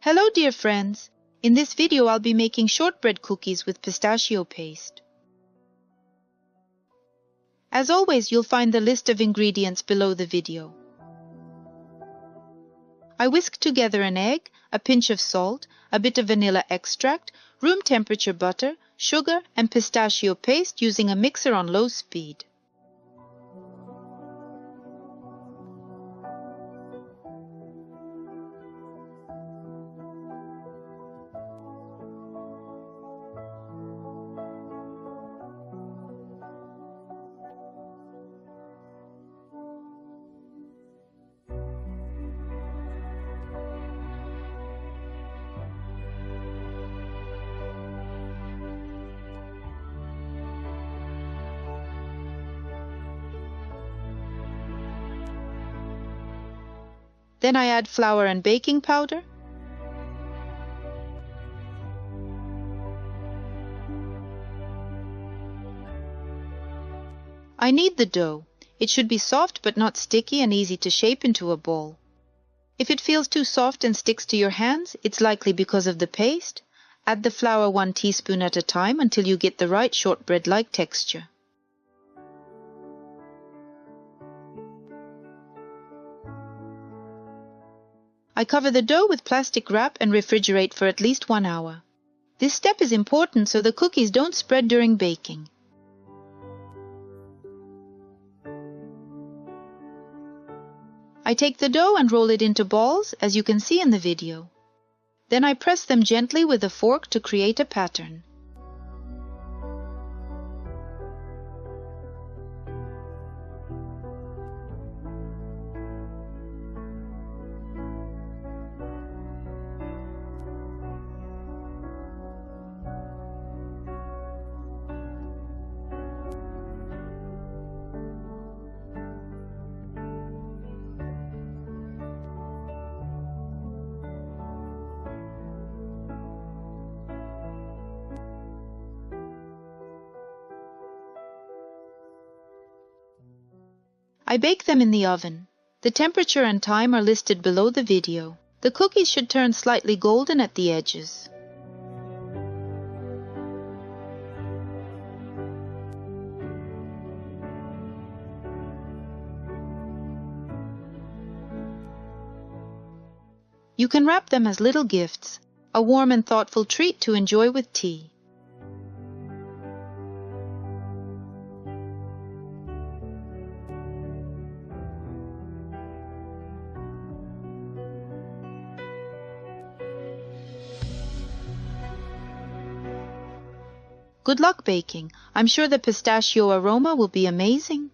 Hello dear friends! In this video I'll be making shortbread cookies with pistachio paste. As always, you'll find the list of ingredients below the video. I whisk together an egg, a pinch of salt, a bit of vanilla extract, room temperature butter, sugar and pistachio paste using a mixer on low speed. Then I add flour and baking powder. I knead the dough. It should be soft but not sticky and easy to shape into a ball. If it feels too soft and sticks to your hands, it's likely because of the paste. Add the flour 1 teaspoon at a time until you get the right shortbread-like texture. I cover the dough with plastic wrap and refrigerate for at least 1 hour. This step is important so the cookies don't spread during baking. I take the dough and roll it into balls, as you can see in the video. Then I press them gently with a fork to create a pattern. I bake them in the oven. The temperature and time are listed below the video. The cookies should turn slightly golden at the edges. You can wrap them as little gifts, a warm and thoughtful treat to enjoy with tea. Good luck baking. I'm sure the pistachio aroma will be amazing.